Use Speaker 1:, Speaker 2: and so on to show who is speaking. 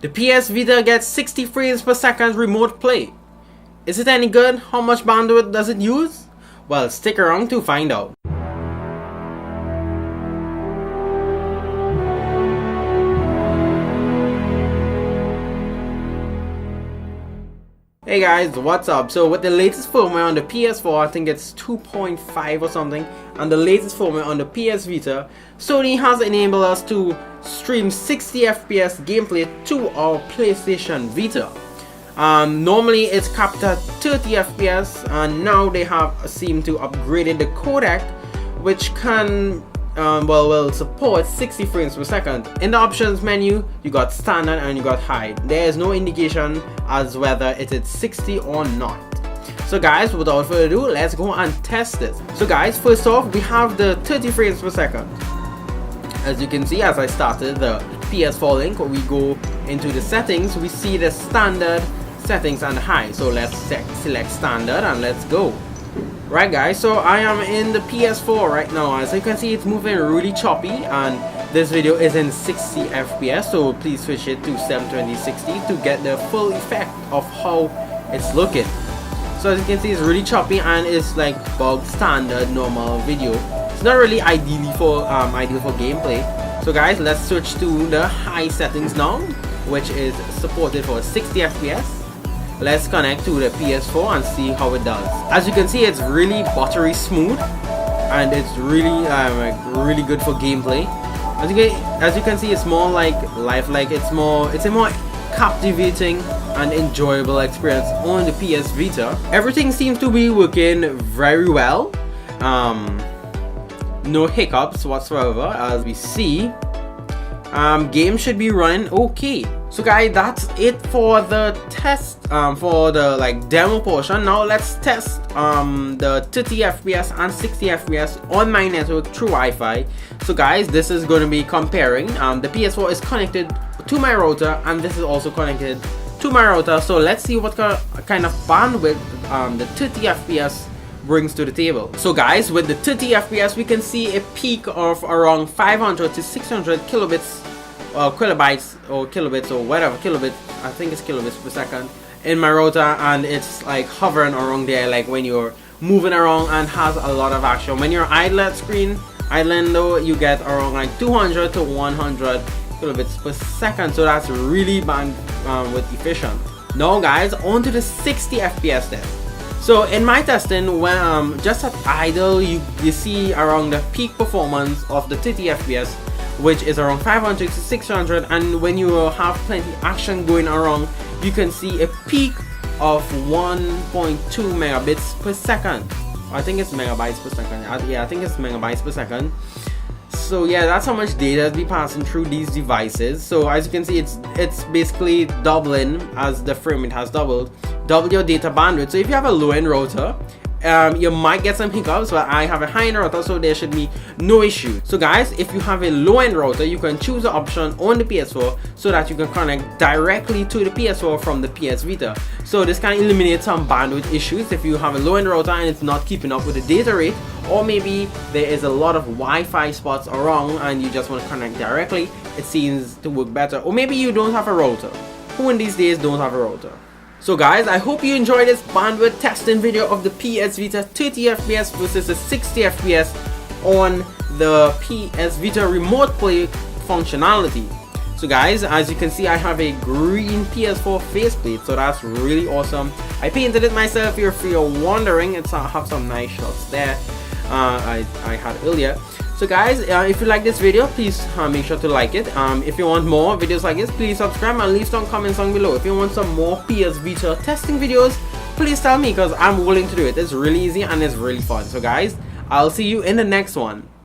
Speaker 1: The PS Vita gets 60 frames per second remote play. Is it any good? How much bandwidth does it use? Well, stick around to find out. Hey guys, what's up? So with the latest firmware on the PS4, I think it's 2.5 or something, and the latest firmware on the PS Vita, Sony has enabled us to stream 60 FPS gameplay to our PlayStation Vita. Normally it's capped at 30 FPS, and now they have seemed to upgraded the codec, which can will support 60 frames per second. In the options menu, you got standard and you got high. There is no indication as whether it is 60 or not. So guys, without further ado, let's go and test this. So guys, first off, we have the 30 frames per second. As you can see, as I started the PS4 link, we go into the settings, we see the standard settings and high. So let's select standard and let's go. Right guys, so I am in the PS4 right now. As you can see, it's moving really choppy, and this video is in 60 FPS, so please switch it to 720/60 to get the full effect of how it's looking. So as you can see, it's really choppy and it's like bog standard normal video. It's not really ideal for gameplay. So guys, let's switch to the high settings now, which is supported for 60 FPS. Let's connect to the PS4 and see how it does. As you can see, it's really buttery smooth, and it's really really good for gameplay. As you can see, it's more like lifelike. It's a more captivating and enjoyable experience on the PS Vita. Everything seems to be working very well. No hiccups whatsoever, as we see. Game should be running okay. So guys, that's it for the test, for the demo portion. Now let's test the 30 FPS and 60 FPS on my network through Wi-Fi. So guys, this is going to be comparing. The PS4 is connected to my router, and this is also connected to my router. So let's see what kind of bandwidth the 30 FPS brings to the table. So guys, with the 30 FPS, we can see a peak of around 500 to 600 kilobits kilobytes or kilobits or whatever, kilobits, I think it's kilobits per second in my router, and it's like hovering around there, like when you're moving around, and has a lot of action. When you're idling though, you get around like 200 to 100 kilobits per second, so that's really bandwidth efficient. Now guys, on to the 60 FPS test. So in my testing, when just at idle, you see around the peak performance of the 30 FPS, which is around 500 to 600, and when you have plenty action going around, you can see a peak of 1.2 megabits per second. I think it's megabytes per second. Yeah, I think it's megabytes per second. So yeah, that's how much data is be passing through these devices. So as you can see, it's basically doubling as the frame rate has doubled. Double your data bandwidth. So if you have a low-end router, you might get some hiccups, but I have a high-end router, so there should be no issue. So guys, if you have a low-end router, you can choose the option on the PS4 so that you can connect directly to the PS4 from the PS Vita. So this can eliminate some bandwidth issues if you have a low-end router and it's not keeping up with the data rate, or maybe there is a lot of Wi-Fi spots around and you just want to connect directly. It seems to work better. Or maybe you don't have a router. Who in these days don't have a router? So guys, I hope you enjoyed this bandwidth testing video of the PS Vita 30 FPS versus the 60 FPS on the PS Vita remote play functionality. So guys, as you can see, I have a green PS4 faceplate, so that's really awesome. I painted it myself if you're wondering. I have some nice shots there I had earlier. So guys, if you like this video, please make sure to like it. If you want more videos like this, please subscribe and leave some comments down below. If you want some more PS Vita testing videos, please tell me, because I'm willing to do it. It's really easy and it's really fun. So guys, I'll see you in the next one.